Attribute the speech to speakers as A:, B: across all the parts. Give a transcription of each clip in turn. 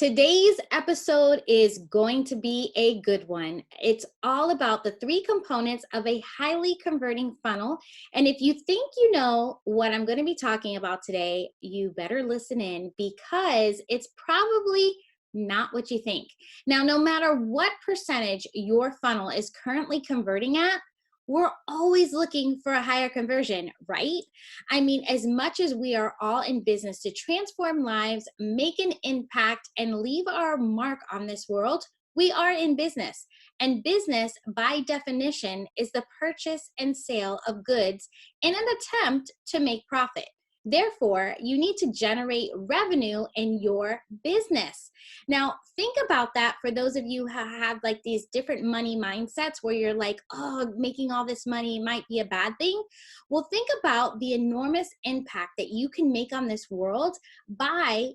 A: Today's episode is going to be a good one. It's all about the three components of a highly converting funnel. And if you think you know what I'm going to be talking about today, you better listen in because it's probably not what you think. Now, no matter what percentage your funnel is currently converting at, we're always looking for a higher conversion, right? I mean, as much as we are all in business to transform lives, make an impact, and leave our mark on this world, we are in business. And business, by definition, is the purchase and sale of goods in an attempt to make profit. Therefore, you need to generate revenue in your business. Now, think about that for those of you who have like these different money mindsets where you're like, oh, making all this money might be a bad thing. Well, think about the enormous impact that you can make on this world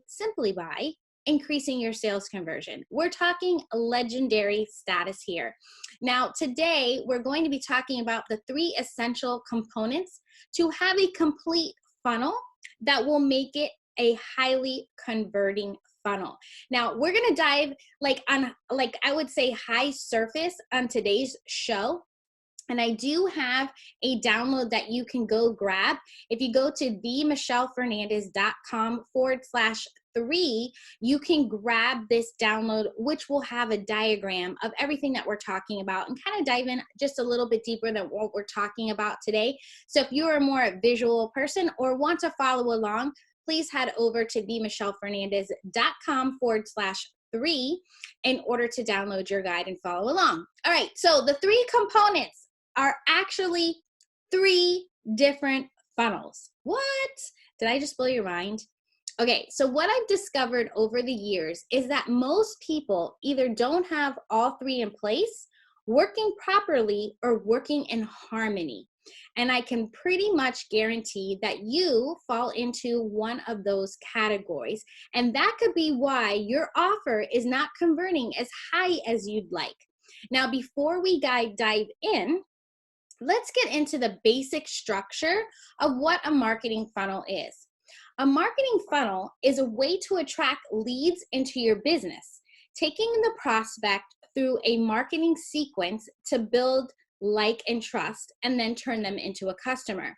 A: simply by increasing your sales conversion. We're talking legendary status here. Now, today, we're going to be talking about the three essential components to have a complete funnel that will make it a highly converting funnel. Now, we're going to dive I would say high surface on today's show. And I do have a download that you can go grab. If you go to themichellefernandez.com/3, you can grab this download, which will have a diagram of everything that we're talking about and kind of dive in just a little bit deeper than what we're talking about today. So if you're a more visual person or want to follow along, please head over to themichellefernandez.com/3 in order to download your guide and follow along. All right, so the three components are actually three different funnels. What? Did I just blow your mind? Okay, so what I've discovered over the years is that most people either don't have all three in place, working properly, or working in harmony. And I can pretty much guarantee that you fall into one of those categories. And that could be why your offer is not converting as high as you'd like. Now, before we dive in, let's get into the basic structure of what a marketing funnel is. A marketing funnel is a way to attract leads into your business, taking the prospect through a marketing sequence to build like and trust, and then turn them into a customer.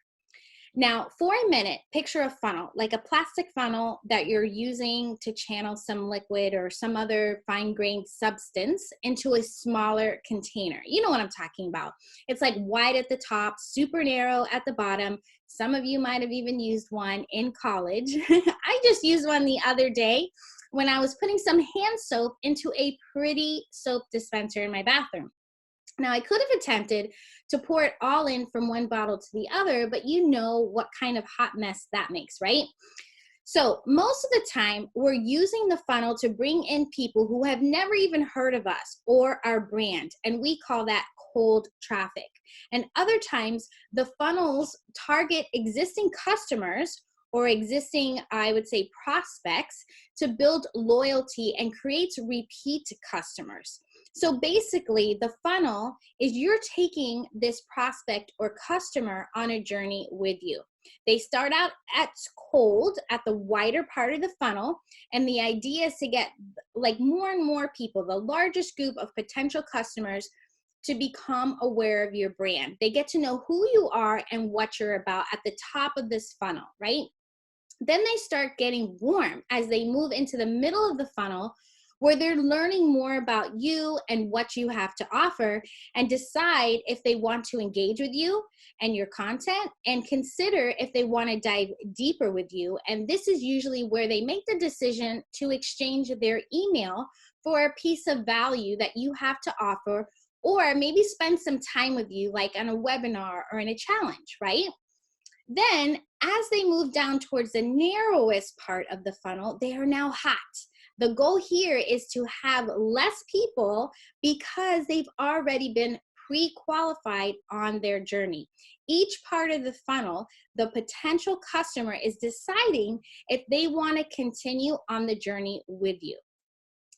A: Now, for a minute, picture a funnel, like a plastic funnel that you're using to channel some liquid or some other fine-grained substance into a smaller container. You know what I'm talking about. It's like wide at the top, super narrow at the bottom. Some of you might have even used one in college. I just used one the other day when I was putting some hand soap into a pretty soap dispenser in my bathroom. Now, I could have attempted to pour it all in from one bottle to the other, but you know what kind of hot mess that makes, right? So most of the time, we're using the funnel to bring in people who have never even heard of us or our brand, and we call that cold traffic. And other times, the funnels target existing customers or existing, I would say, prospects to build loyalty and create repeat customers. So basically, the funnel is you're taking this prospect or customer on a journey with you. They start out at cold at the wider part of the funnel, and the idea is to get like more and more people, the largest group of potential customers, to become aware of your brand. They get to know who you are and what you're about at the top of this funnel, right? Then they start getting warm as they move into the middle of the funnel, where they're learning more about you and what you have to offer, and decide if they want to engage with you and your content, and consider if they want to dive deeper with you. And this is usually where they make the decision to exchange their email for a piece of value that you have to offer, or maybe spend some time with you, like on a webinar or in a challenge, right? Then, as they move down towards the narrowest part of the funnel, they are now hot. The goal here is to have less people because they've already been pre-qualified on their journey. Each part of the funnel, the potential customer is deciding if they want to continue on the journey with you.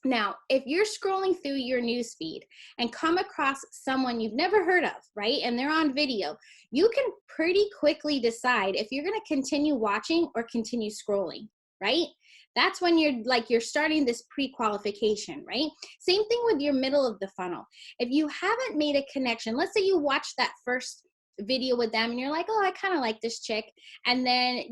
A: Now, if you're scrolling through your newsfeed and come across someone you've never heard of, right, and they're on video, you can pretty quickly decide if you're going to continue watching or continue scrolling, right? That's when you're starting this pre-qualification, right? Same thing with your middle of the funnel. If you haven't made a connection, let's say you watch that first video with them and you're like, oh, I kind of like this chick, and then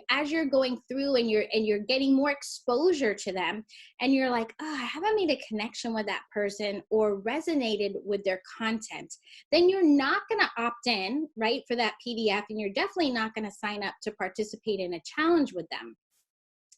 A: as you're going through and you're getting more exposure to them, and you're like, oh, I haven't made a connection with that person or resonated with their content, then you're not going to opt in, right, for that PDF, and you're definitely not going to sign up to participate in a challenge with them.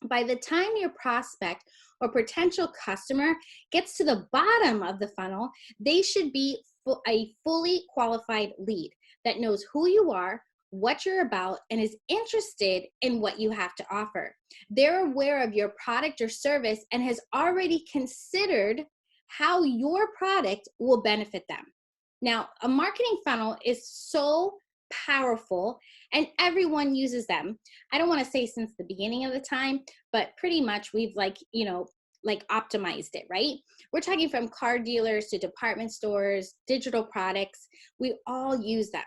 A: By the time your prospect or potential customer gets to the bottom of the funnel, they should be a fully qualified lead that knows who you are, what you're about, and is interested in what you have to offer. They're aware of your product or service and has already considered how your product will benefit them. Now, a marketing funnel is so powerful and everyone uses them. I don't want to say since the beginning of the time, but pretty much we've optimized it, right? We're talking from car dealers to department stores, digital products. We all use them.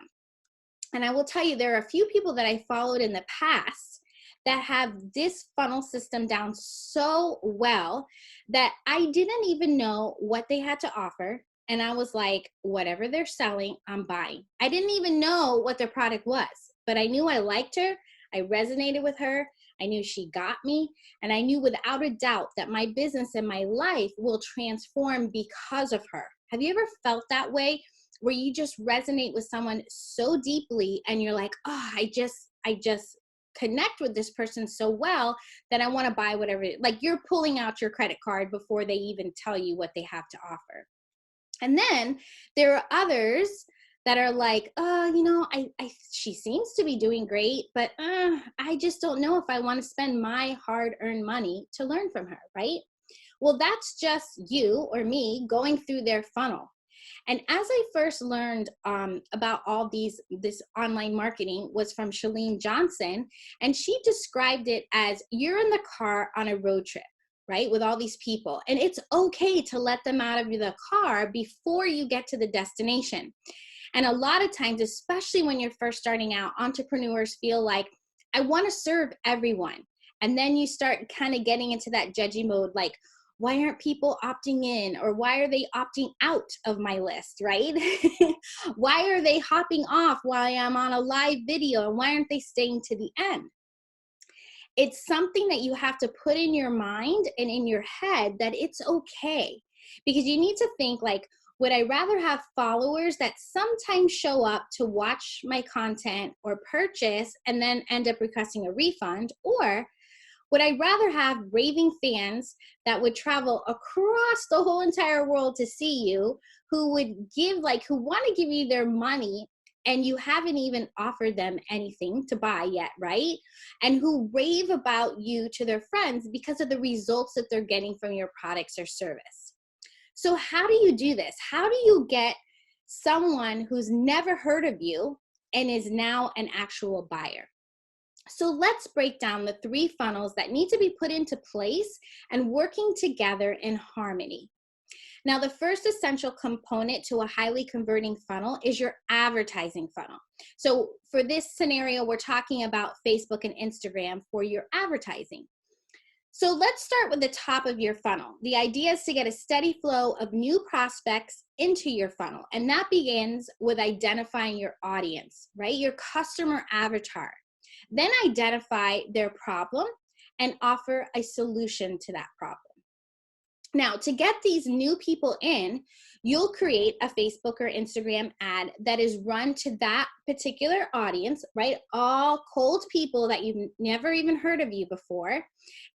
A: And I will tell you, there are a few people that I followed in the past that have this funnel system down so well that I didn't even know what they had to offer. And I was like, whatever they're selling, I'm buying. I didn't even know what their product was, but I knew I liked her. I resonated with her. I knew she got me. And I knew without a doubt that my business and my life will transform because of her. Have you ever felt that way, where you just resonate with someone so deeply and you're like, oh, I just connect with this person so well that I want to buy whatever, like you're pulling out your credit card before they even tell you what they have to offer. And then there are others that are like, she seems to be doing great, but I just don't know if I want to spend my hard-earned money to learn from her, right? Well, that's just you or me going through their funnel. And as I first learned about all this online marketing was from Chalene Johnson, and she described it as you're in the car on a road trip, right, with all these people, and it's okay to let them out of the car before you get to the destination. And a lot of times, especially when you're first starting out, entrepreneurs feel like, I want to serve everyone. And then you start kind of getting into that judgy mode, like, why aren't people opting in, or why are they opting out of my list, right? Why are they hopping off while I'm on a live video, and why aren't they staying to the end? It's something that you have to put in your mind and in your head that it's okay, because you need to think like, would I rather have followers that sometimes show up to watch my content or purchase and then end up requesting a refund, or would I rather have raving fans that would travel across the whole entire world to see you, who would who want to give you their money and you haven't even offered them anything to buy yet, right? And who rave about you to their friends because of the results that they're getting from your products or service. So how do you do this? How do you get someone who's never heard of you and is now an actual buyer? So let's break down the 3 funnels that need to be put into place and working together in harmony. Now, the first essential component to a highly converting funnel is your advertising funnel. So for this scenario, we're talking about Facebook and Instagram for your advertising. So let's start with the top of your funnel. The idea is to get a steady flow of new prospects into your funnel. And that begins with identifying your audience, right? Your customer avatar. Then identify their problem and offer a solution to that problem. Now, to get these new people in, you'll create a Facebook or Instagram ad that is run to that particular audience, right? All cold people that you've never even heard of you before.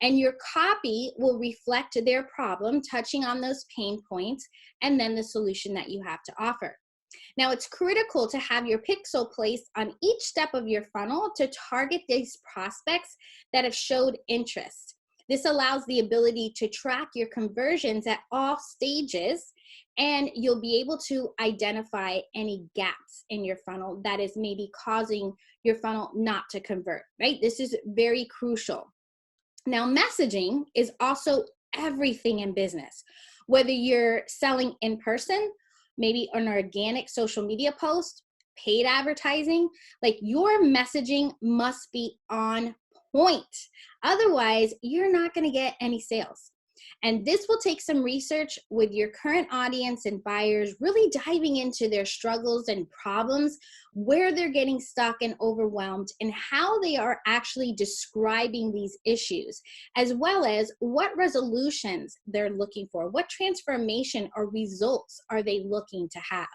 A: And your copy will reflect their problem, touching on those pain points, and then the solution that you have to offer. Now, it's critical to have your pixel placed on each step of your funnel to target these prospects that have showed interest. This allows the ability to track your conversions at all stages, and you'll be able to identify any gaps in your funnel that is maybe causing your funnel not to convert, right? This is very crucial. Now, messaging is also everything in business. Whether you're selling in person, maybe an organic social media post, paid advertising, like your messaging must be on point. Otherwise, you're not going to get any sales. And this will take some research with your current audience and buyers, really diving into their struggles and problems, where they're getting stuck and overwhelmed, and how they are actually describing these issues, as well as what resolutions they're looking for, what transformation or results are they looking to have.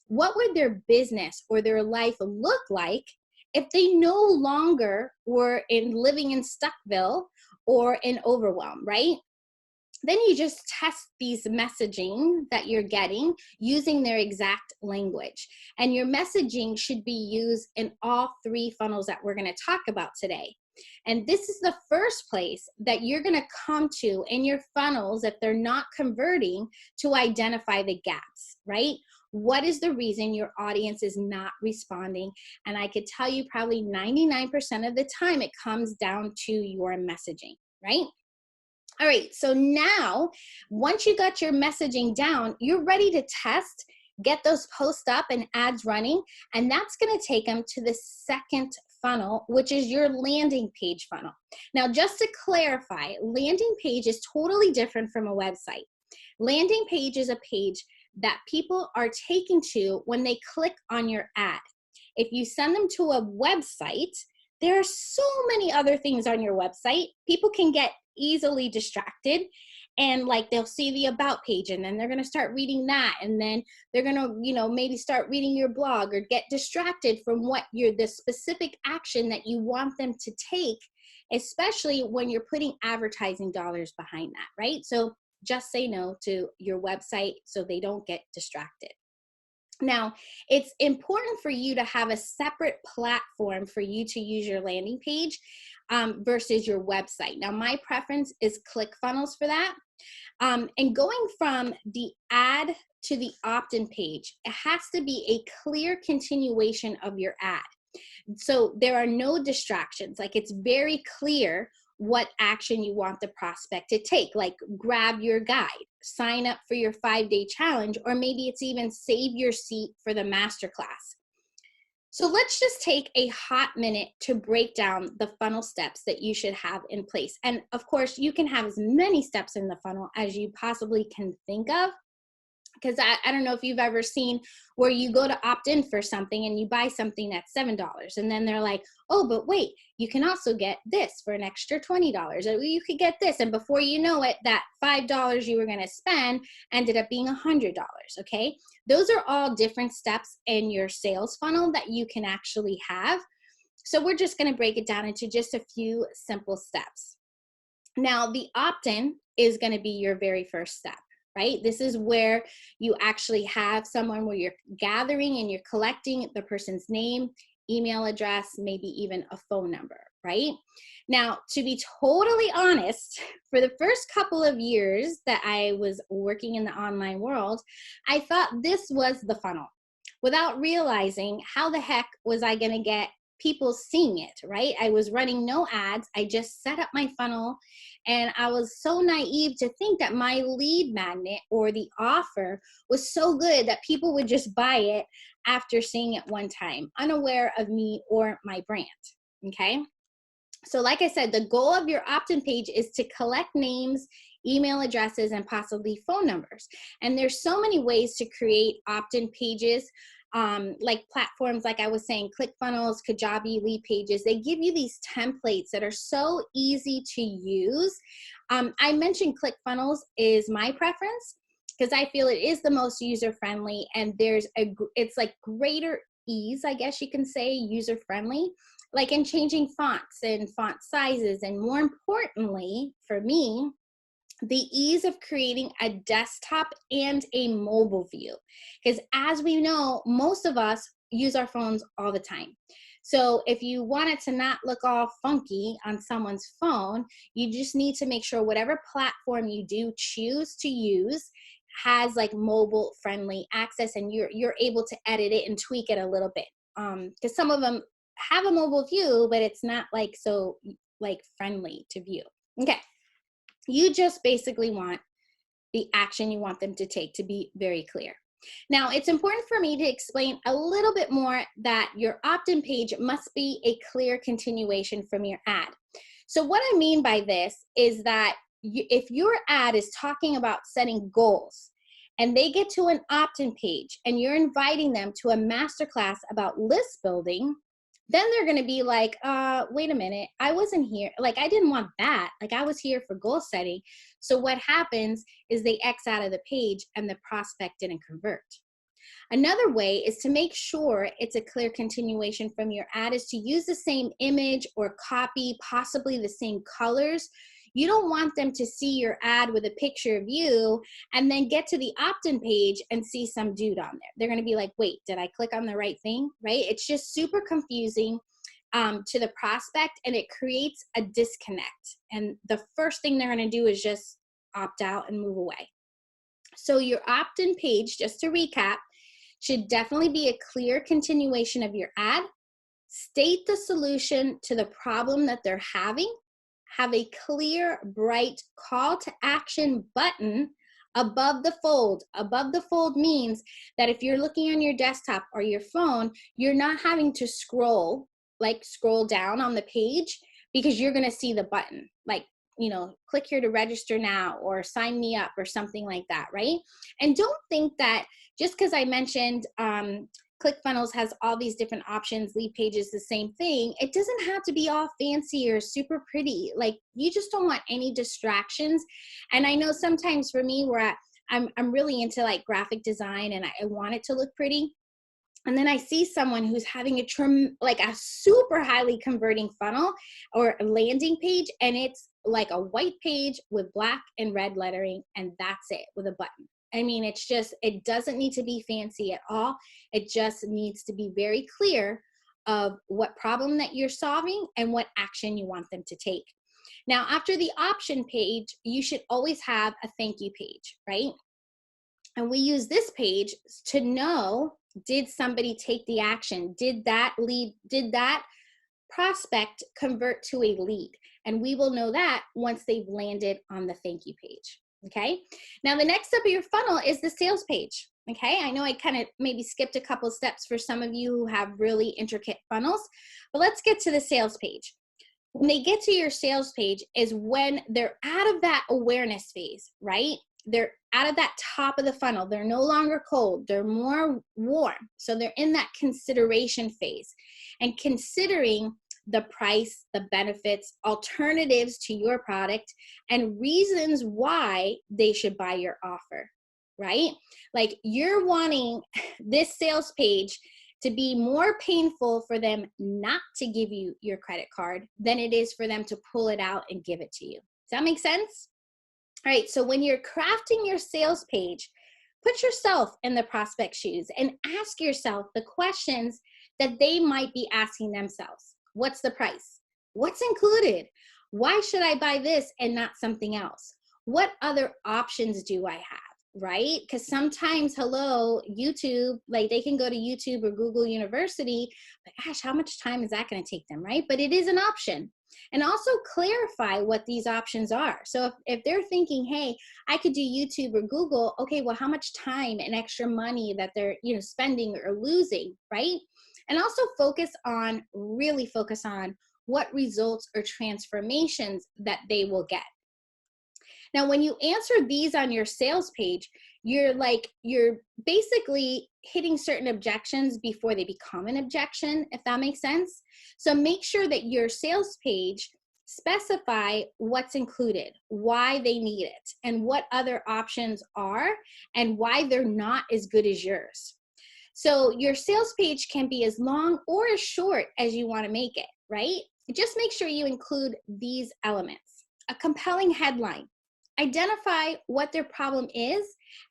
A: What would their business or their life look like if they no longer were living in Stuckville or in overwhelm, right? Then you just test these messaging that you're getting using their exact language. And your messaging should be used in all three funnels that we're going to talk about today. And this is the first place that you're going to come to in your funnels if they're not converting, to identify the gaps, right? What is the reason your audience is not responding? And I could tell you probably 99% of the time it comes down to your messaging, right? All right, so now once you got your messaging down, you're ready to test, get those posts up and ads running, and that's going to take them to the second funnel, which is your landing page funnel. Now, just to clarify, landing page is totally different from a website. Landing page is a page that people are taken to when they click on your ad. If you send them to a website, there are so many other things on your website. People can get easily distracted, and like they'll see the about page and then they're going to start reading that, and then they're going to maybe start reading your blog or get distracted from what the specific action that you want them to take, especially when you're putting advertising dollars behind that, right? So just say no to your website so they don't get distracted. Now, it's important for you to have a separate platform for you to use your landing page versus your website. Now, my preference is ClickFunnels for that. And going from the ad to the opt-in page, it has to be a clear continuation of your ad. So there are no distractions. Like, it's very clear what action you want the prospect to take, like grab your guide, sign up for your 5-day challenge, or maybe it's even save your seat for the masterclass. So let's just take a hot minute to break down the funnel steps that you should have in place. And of course, you can have as many steps in the funnel as you possibly can think of. Because I don't know if you've ever seen where you go to opt in for something and you buy something that's $7, and then they're like, oh, but wait, you can also get this for an extra $20, or you could get this, and before you know it, that $5 you were going to spend ended up being $100. Okay, those are all different steps in your sales funnel that you can actually have. So we're just going to break it down into just a few simple steps. Now, the opt-in is going to be your very first step. Right? This is where you actually have someone where you're gathering and you're collecting the person's name, email address, maybe even a phone number, right? Now, to be totally honest, for the first couple of years that I was working in the online world, I thought this was the funnel without realizing how the heck was I going to get people seeing it, right? I was running no ads. I just set up my funnel, and I was so naive to think that my lead magnet or the offer was so good that people would just buy it after seeing it one time, unaware of me or my brand, okay? So like I said, the goal of your opt-in page is to collect names, email addresses, and possibly phone numbers. And there's so many ways to create opt-in pages. Like platforms, like I was saying, ClickFunnels, Kajabi, Leadpages, they give you these templates that are so easy to use. I mentioned ClickFunnels is my preference because I feel it is the most user-friendly, and it's like greater ease, I guess you can say, user-friendly, like in changing fonts and font sizes, and more importantly for me, the ease of creating a desktop and a mobile view. Because as we know, most of us use our phones all the time. So if you want it to not look all funky on someone's phone, you just need to make sure whatever platform you do choose to use has like mobile friendly access, and you're able to edit it and tweak it a little bit. Because some of them have a mobile view, but it's not like so like friendly to view. Okay. You just basically want the action you want them to take to be very clear. Now, it's important for me to explain a little bit more that your opt-in page must be a clear continuation from your ad. So what I mean by this is that if your ad is talking about setting goals and they get to an opt-in page and you're inviting them to a masterclass about list building, then they're going to be like, wait a minute, I wasn't here. Like, I didn't want that. Like, I was here for goal setting. So what happens is they X out of the page and the prospect didn't convert. Another way is to make sure it's a clear continuation from your ad is to use the same image or copy, possibly the same colors. You don't want them to see your ad with a picture of you and then get to the opt-in page and see some dude on there. They're going to be like, wait, did I click on the right thing? Right? It's just super confusing to the prospect, and it creates a disconnect. And the first thing they're going to do is just opt out and move away. So your opt-in page, just to recap, should definitely be a clear continuation of your ad. State the solution to the problem that they're having. Have a clear, bright call to action button above the fold. Above the fold means that if you're looking on your desktop or your phone, you're not having to scroll down on the page, because you're going to see the button, like, you know, click here to register now or sign me up or something like that, right? And don't think that just because I mentioned ClickFunnels has all these different options, lead pages, the same thing. It doesn't have to be all fancy or super pretty. Like, you just don't want any distractions. And I know sometimes for me, where I'm really into like graphic design and I want it to look pretty. And then I see someone who's having a super highly converting funnel or a landing page, and it's like a white page with black and red lettering, and that's it, with a button. I mean, it doesn't need to be fancy at all. It just needs to be very clear of what problem that you're solving and what action you want them to take. Now, after the option page, you should always have a thank you page, right? And we use this page to know, did somebody take the action? Did that prospect convert to a lead? And we will know that once they've landed on the thank you page. Okay. Now, the next step of your funnel is the sales page. Okay. I know I kind of maybe skipped a couple steps for some of you who have really intricate funnels, but let's get to the sales page. When they get to your sales page is when they're out of that awareness phase, right? They're out of that top of the funnel. They're no longer cold. They're more warm. So they're in that consideration phase and considering the price, the benefits, alternatives to your product, and reasons why they should buy your offer, right? Like, you're wanting this sales page to be more painful for them not to give you your credit card than it is for them to pull it out and give it to you. Does that make sense? All right, so when you're crafting your sales page, put yourself in the prospect's shoes and ask yourself the questions that they might be asking themselves. What's the price? What's included? Why should I buy this and not something else? What other options do I have? Right? Because sometimes, YouTube, like, they can go to YouTube or Google University, but gosh, how much time is that going to take them, right? But it is an option. And also clarify what these options are. So if they're thinking, hey, I could do YouTube or Google, okay, well, how much time and extra money that they're, spending or losing, right? And also really focus on what results or transformations that they will get. Now, when you answer these on your sales page, you're basically hitting certain objections before they become an objection, if that makes sense. So make sure that your sales page specify what's included, why they need it, and what other options are, and why they're not as good as yours. So your sales page can be as long or as short as you want to make it, right? Just make sure you include these elements. A compelling headline. Identify what their problem is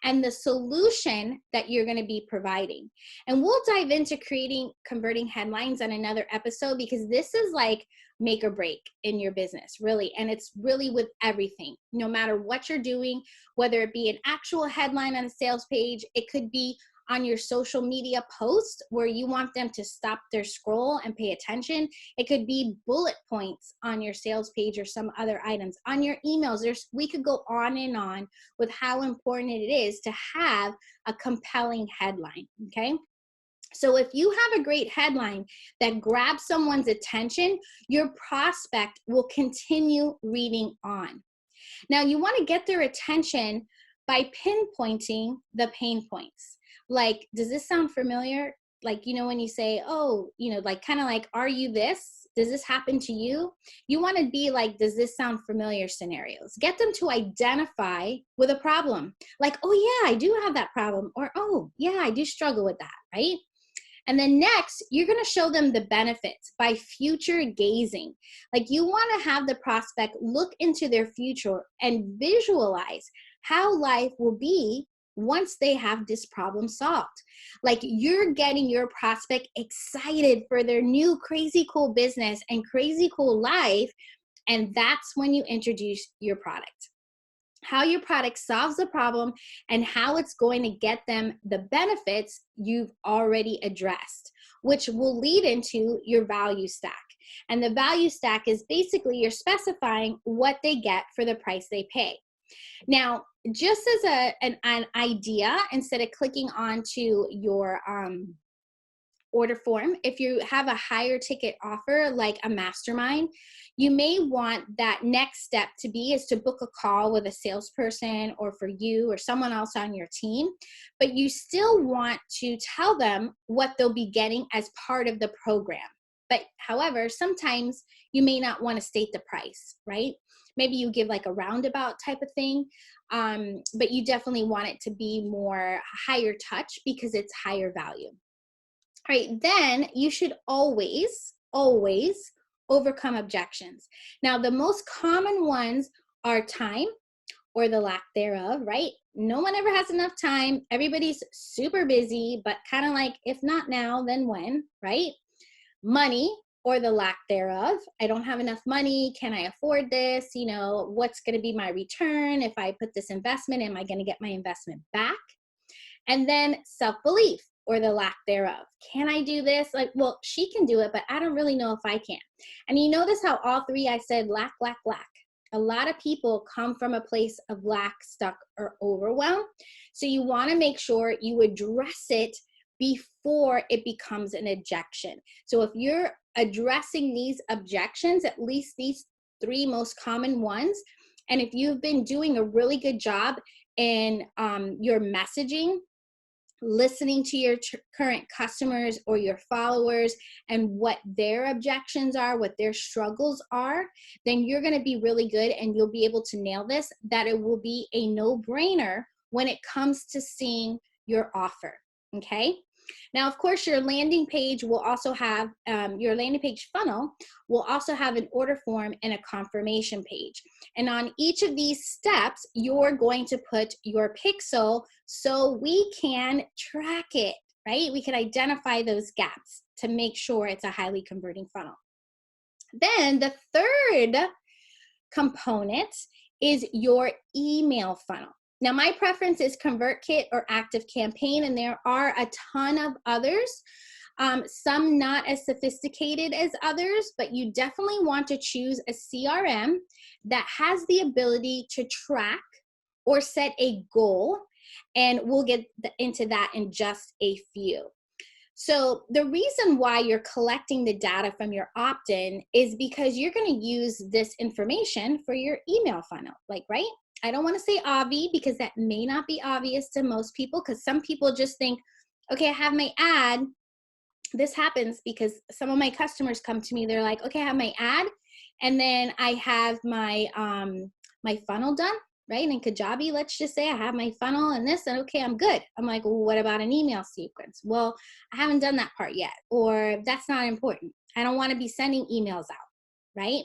A: and the solution that you're going to be providing. And we'll dive into creating converting headlines on another episode, because this is like make or break in your business, really. And it's really with everything, no matter what you're doing, whether it be an actual headline on a sales page, it could be on your social media post where you want them to stop their scroll and pay attention. It could be bullet points on your sales page or some other items. On your emails, we could go on and on with how important it is to have a compelling headline, okay? So if you have a great headline that grabs someone's attention, your prospect will continue reading on. Now, you want to get their attention by pinpointing the pain points. Like, does this sound familiar? Like, when you say, oh, like kind of like, are you this? Does this happen to you? You want to be like, does this sound familiar scenarios? Get them to identify with a problem. Like, oh yeah, I do have that problem. Or, oh yeah, I do struggle with that, right? And then next, you're going to show them the benefits by future gazing. Like, you want to have the prospect look into their future and visualize how life will be once they have this problem solved. Like, you're getting your prospect excited for their new crazy cool business and crazy cool life. And that's when you introduce your product. How your product solves the problem and how it's going to get them the benefits you've already addressed, which will lead into your value stack. And the value stack is basically you're specifying what they get for the price they pay. Now, just as an idea, instead of clicking onto your order form, if you have a higher ticket offer like a mastermind, you may want that next step to be is to book a call with a salesperson or for you or someone else on your team, but you still want to tell them what they'll be getting as part of the program. But however, sometimes you may not want to state the price, right? Maybe you give like a roundabout type of thing, but you definitely want it to be more higher touch because it's higher value. All right, then you should always overcome objections. Now, the most common ones are time or the lack thereof, right? No one ever has enough time. Everybody's super busy, but kind of like, if not now, then when, right? Money or the lack thereof. I don't have enough money. Can I afford this? What's going to be my return? If I put this investment, am I going to get my investment back? And then self-belief or the lack thereof. Can I do this? Like, well, she can do it, but I don't really know if I can. And you notice how all three I said lack, lack, lack. A lot of people come from a place of lack, stuck, or overwhelm. So you want to make sure you address it before it becomes an objection. So if you're addressing these objections, at least these three most common ones, and if you've been doing a really good job in your messaging, listening to your current customers or your followers and what their objections are, what their struggles are, then you're going to be really good and you'll be able to nail this, that it will be a no-brainer when it comes to seeing your offer, okay? Now, of course, your landing page will also have, your landing page funnel will also have an order form and a confirmation page. And on each of these steps, you're going to put your pixel so we can track it, right? We can identify those gaps to make sure it's a highly converting funnel. Then the third component is your email funnel. Now, my preference is ConvertKit or ActiveCampaign, and there are a ton of others, some not as sophisticated as others, but you definitely want to choose a CRM that has the ability to track or set a goal, and we'll get into that in just a few. So the reason why you're collecting the data from your opt-in is because you're going to use this information for your email funnel, right? I don't want to say obvi because that may not be obvious to most people, because some people just think, okay, I have my ad. This happens because some of my customers come to me. They're like, okay, I have my ad, and then I have my my funnel done, right? In Kajabi, let's just say I have my funnel and this, and okay, I'm good. I'm like, well, what about an email sequence? Well, I haven't done that part yet, or that's not important. I don't want to be sending emails out, right?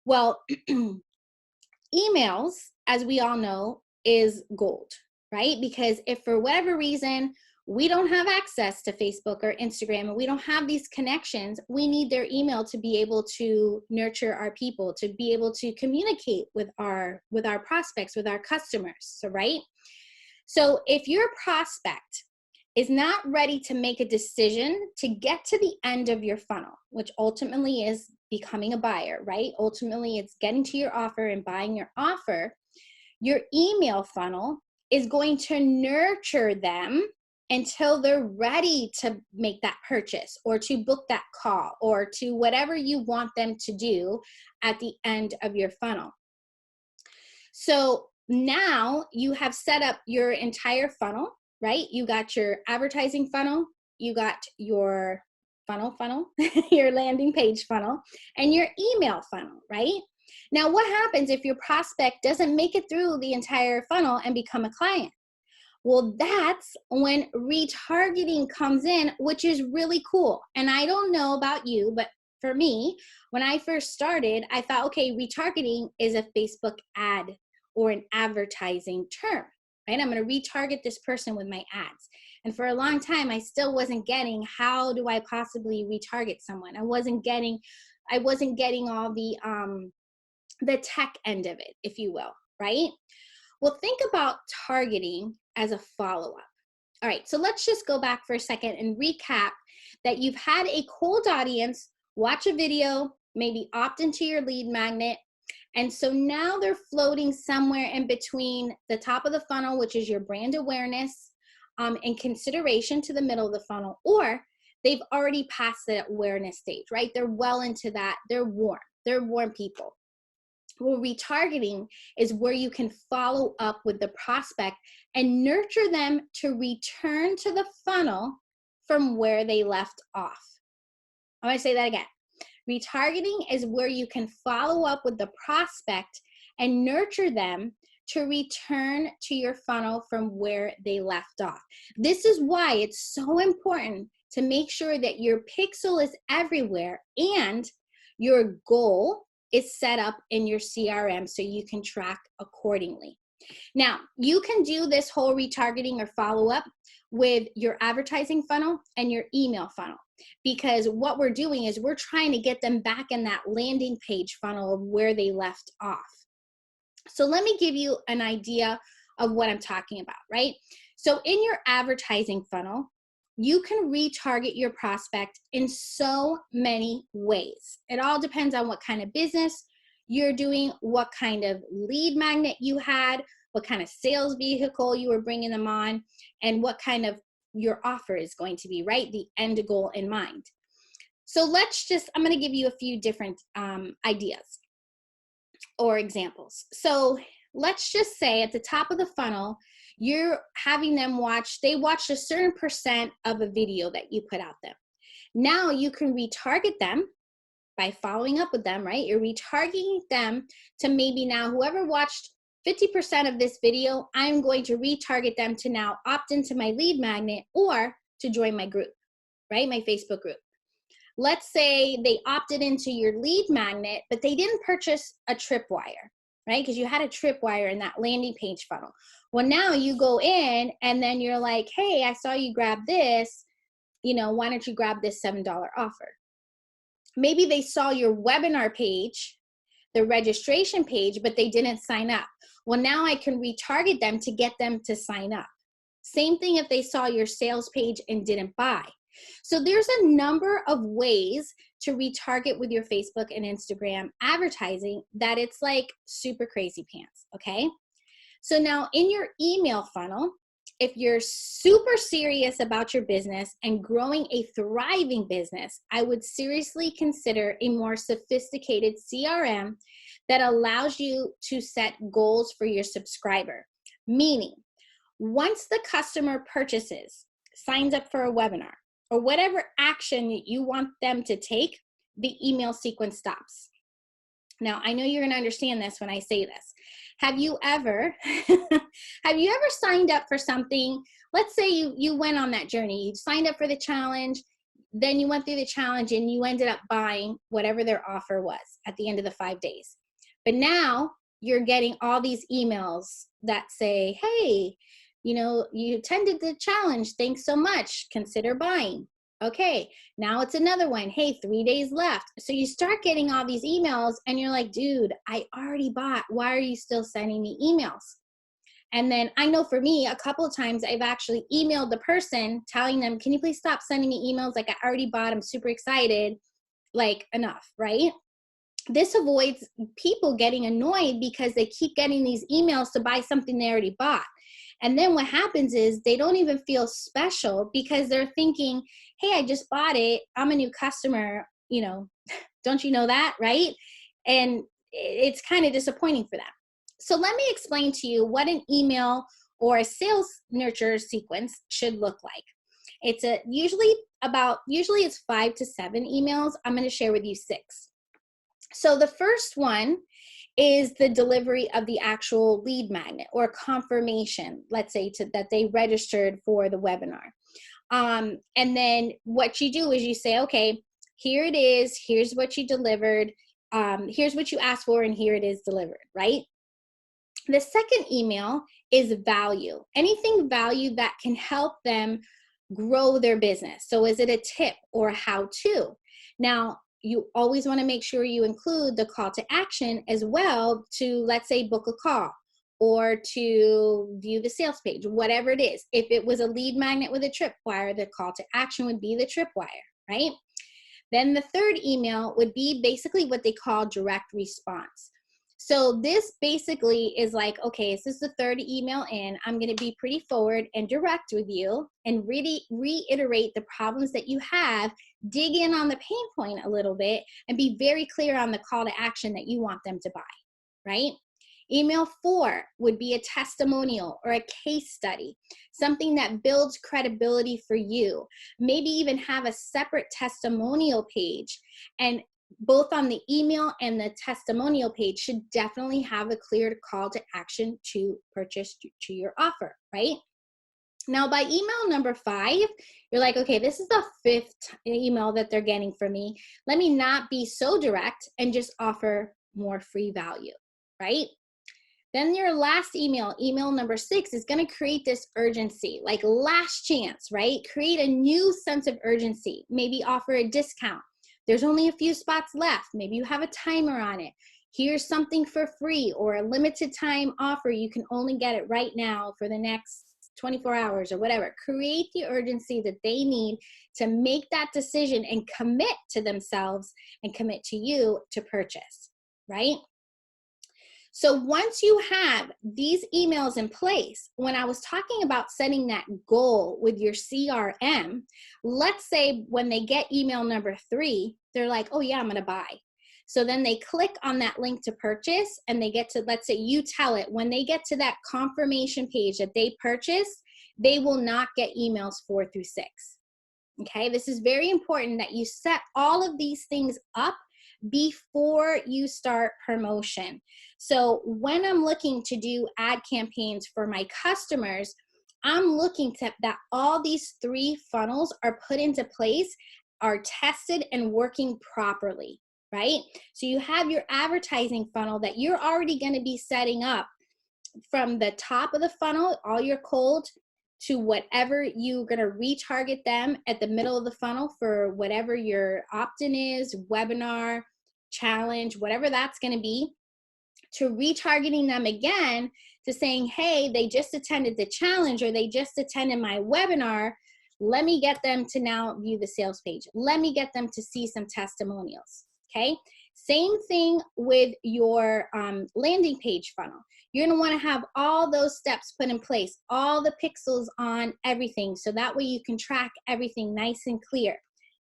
A: Well, emails, as we all know, is gold, right? Because if for whatever reason we don't have access to Facebook or Instagram and we don't have these connections, we need their email to be able to nurture our people, to be able to communicate with our prospects, with our customers, so right? So if your prospect is not ready to make a decision to get to the end of your funnel, which ultimately is becoming a buyer, right? Ultimately, it's getting to your offer and buying your offer. Your email funnel is going to nurture them until they're ready to make that purchase or to book that call or to whatever you want them to do at the end of your funnel. So now you have set up your entire funnel, right? You got your advertising funnel, you got your funnel, your landing page funnel, and your email funnel, right? Now, what happens if your prospect doesn't make it through the entire funnel and become a client? Well, that's when retargeting comes in, which is really cool. And I don't know about you, but for me, when I first started, I thought, okay, retargeting is a Facebook ad or an advertising term, right? I'm going to retarget this person with my ads. And for a long time, I still wasn't getting, how do I possibly retarget someone? I wasn't getting all the tech end of it, if you will, right? Well, think about targeting as a follow-up. All right, so let's just go back for a second and recap that you've had a cold audience watch a video, maybe opt into your lead magnet, and so now they're floating somewhere in between the top of the funnel, which is your brand awareness, and consideration to the middle of the funnel, or they've already passed the awareness stage, right? They're well into that. They're warm people. Well, retargeting is where you can follow up with the prospect and nurture them to return to the funnel from where they left off. I'm going to say that again. Retargeting is where you can follow up with the prospect and nurture them to return to your funnel from where they left off. This is why it's so important to make sure that your pixel is everywhere and your goal is set up in your CRM so you can track accordingly. Now, you can do this whole retargeting or follow-up with your advertising funnel and your email funnel, because what we're doing is we're trying to get them back in that landing page funnel of where they left off. So let me give you an idea of what I'm talking about, right? So in your advertising funnel, you can retarget your prospect in so many ways. It all depends on what kind of business you're doing, what kind of lead magnet you had, what kind of sales vehicle you were bringing them on, and what kind of your offer is going to be, right? The end goal in mind. So I'm going to give you a few different ideas or examples. So let's just say at the top of the funnel, you're having them they watched a certain percent of a video that you put out there. Now you can retarget them by following up with them, right? You're retargeting them to maybe now whoever watched 50% of this video, I'm going to retarget them to now opt into my lead magnet or to join my group, right? My Facebook group. Let's say they opted into your lead magnet, but they didn't purchase a tripwire, right? Because you had a tripwire in that landing page funnel. Well, now you go in and then you're like, hey, I saw you grab this, why don't you grab this $7 offer? Maybe they saw your webinar page, the registration page, but they didn't sign up. Well, now I can retarget them to get them to sign up. Same thing if they saw your sales page and didn't buy. So there's a number of ways to retarget with your Facebook and Instagram advertising that it's like super crazy pants, okay? So now in your email funnel, if you're super serious about your business and growing a thriving business, I would seriously consider a more sophisticated CRM that allows you to set goals for your subscriber. Meaning, once the customer purchases, signs up for a webinar, or whatever action you want them to take, the email sequence stops. Now, I know you're going to understand this when I say this. Have you ever signed up for something? Let's say you went on that journey. You signed up for the challenge, then you went through the challenge and you ended up buying whatever their offer was at the end of the 5 days. But now you're getting all these emails that say, hey, you attended the challenge. Thanks so much. Consider buying. Okay, now it's another one. Hey, 3 days left. So you start getting all these emails and you're like, dude, I already bought. Why are you still sending me emails? And then I know for me, a couple of times I've actually emailed the person telling them, can you please stop sending me emails? Like, I already bought, I'm super excited, like, enough, right? This avoids people getting annoyed because they keep getting these emails to buy something they already bought. And then what happens is they don't even feel special because they're thinking, hey, I just bought it, I'm a new customer, you know, don't you know that, right? And it's kind of disappointing for them. So let me explain to you what an email or a sales nurture sequence should look like. It's usually it's 5 to 7 emails. I'm going to share with you 6. So the first one is the delivery of the actual lead magnet or confirmation, let's say that they registered for the webinar. And then what you do is you say, okay, here it is, here's what you delivered, here's what you asked for, and here it is delivered, right? The second email is value, anything value that can help them grow their business. So is it a tip or a how-to? Now, you always want to make sure you include the call to action as well to, let's say, book a call or to view the sales page, whatever it is. If it was a lead magnet with a tripwire, the call to action would be the tripwire, right? Then the third email would be basically what they call direct response. So this basically is like, okay, this is the third email in. I'm going to be pretty forward and direct with you and really reiterate the problems that you have, dig in on the pain point a little bit, and be very clear on the call to action that you want them to buy, right? Email 4 would be a testimonial or a case study, something that builds credibility for you. Maybe even have a separate testimonial page, and both on the email and the testimonial page should definitely have a clear call to action to purchase to your offer, right? Now, by email number 5, you're like, okay, this is the 5th email that they're getting from me. Let me not be so direct and just offer more free value, right? Then your last email, email number 6, is going to create this urgency, like last chance, right? Create a new sense of urgency. Maybe offer a discount. There's only a few spots left. Maybe you have a timer on it. Here's something for free or a limited time offer. You can only get it right now for the next 24 hours or whatever. Create the urgency that they need to make that decision and commit to themselves and commit to you to purchase, right? So once you have these emails in place, when I was talking about setting that goal with your CRM, let's say when they get email number 3, they're like, oh yeah, I'm gonna buy. So then they click on that link to purchase and they get to, let's say you tell it, when they get to that confirmation page that they purchased, they will not get emails 4 through 6. Okay, this is very important that you set all of these things up before you start promotion. So when I'm looking to do ad campaigns for my customers, I'm looking to that all these 3 funnels are put into place, are tested and working properly, right? So you have your advertising funnel that you're already going to be setting up from the top of the funnel, all your cold, to whatever you're going to retarget them at the middle of the funnel for whatever your opt-in is, webinar, challenge, whatever that's going to be, to retargeting them again to saying, hey, they just attended the challenge or they just attended my webinar. Let me get them to now view the sales page. Let me get them to see some testimonials, okay? Same thing with your landing page funnel. You're gonna wanna have all those steps put in place, all the pixels on everything, so that way you can track everything nice and clear.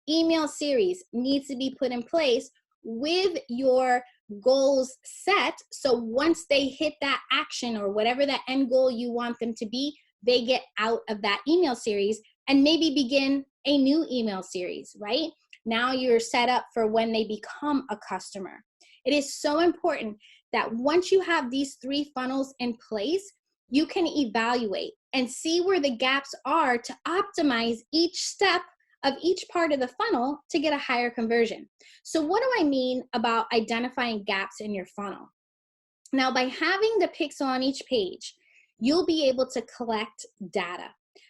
A: Email series needs to be put in place with your goals set, so once they hit that action or whatever that end goal you want them to be, they get out of that email series and maybe begin a new email series, right? Now you're set up for when they become a customer. It is so important that once you have these 3 funnels in place, you can evaluate and see where the gaps are to optimize each step of each part of the funnel to get a higher conversion. So what do I mean about identifying gaps in your funnel? Now, by having the pixel on each page, you'll be able to collect data,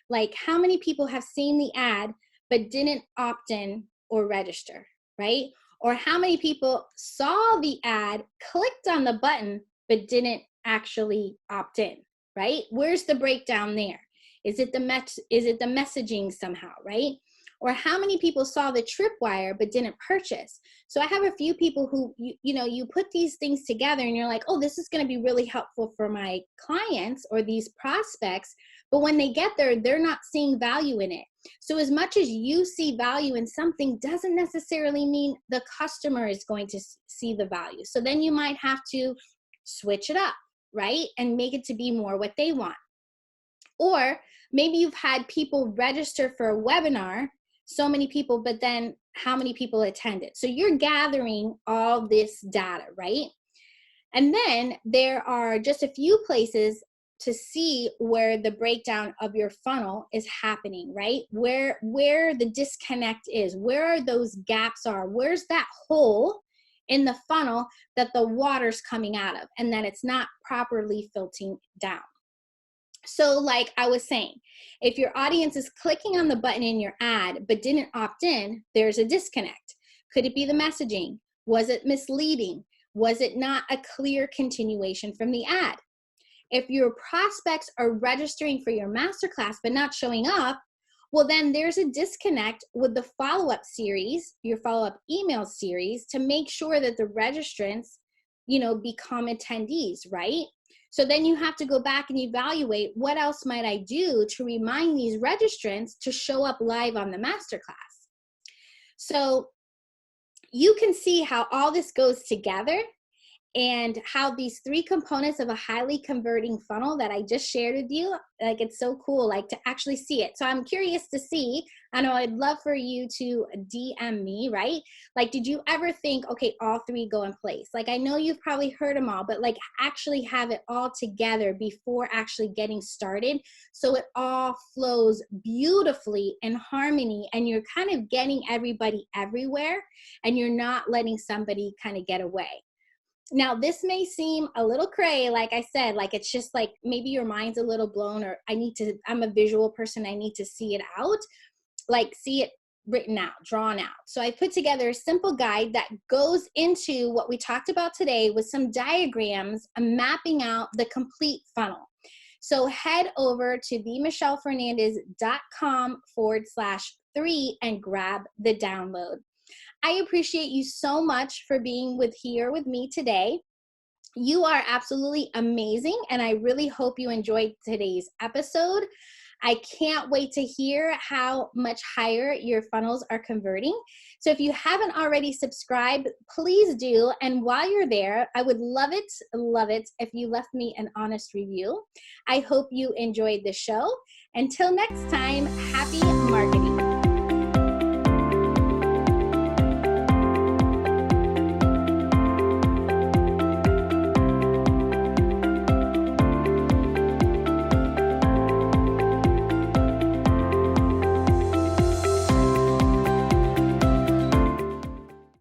A: like how many people have seen the ad but didn't opt in or register, right? Or how many people saw the ad, clicked on the button, but didn't actually opt in, right? Where's the breakdown there? Is it the messaging somehow, right? Or how many people saw the tripwire but didn't purchase? So I have a few people who, you put these things together and you're like, oh, this is going to be really helpful for my clients or these prospects. But when they get there, they're not seeing value in it. So as much as you see value in something doesn't necessarily mean the customer is going to see the value. So then you might have to switch it up, right? And make it to be more what they want. Or maybe you've had people register for a webinar, so many people, but then how many people attended? So you're gathering all this data, right? And then there are just a few places to see where the breakdown of your funnel is happening, right? Where the disconnect is, where those gaps are, where's that hole in the funnel that the water's coming out of and that it's not properly filtering down. So like I was saying, if your audience is clicking on the button in your ad but didn't opt in, there's a disconnect. Could it be the messaging? Was it misleading? Was it not a clear continuation from the ad? If your prospects are registering for your masterclass but not showing up, well, then there's a disconnect with the follow-up series, your follow-up email series, to make sure that the registrants, become attendees, right? So then you have to go back and evaluate what else might I do to remind these registrants to show up live on the masterclass. So you can see how all this goes together and how these three components of a highly converting funnel that I just shared with you, like it's so cool, like to actually see it. So I'm curious to see, I know I'd love for you to DM me, right? Like, did you ever think, okay, all three go in place? Like, I know you've probably heard them all, but like actually have it all together before actually getting started. So it all flows beautifully in harmony and you're kind of getting everybody everywhere and you're not letting somebody kind of get away. Now, this may seem a little cray, like I said, like it's just like maybe your mind's a little blown or I'm a visual person, I need to see it out, like see it written out, drawn out. So I put together a simple guide that goes into what we talked about today with some diagrams mapping out the complete funnel. So head over to themichellefernandez.com/3 and grab the download. I appreciate you so much for being here with me today. You are absolutely amazing, and I really hope you enjoyed today's episode. I can't wait to hear how much higher your funnels are converting. So if you haven't already subscribed, please do. And while you're there, I would love it if you left me an honest review. I hope you enjoyed the show. Until next time, happy marketing.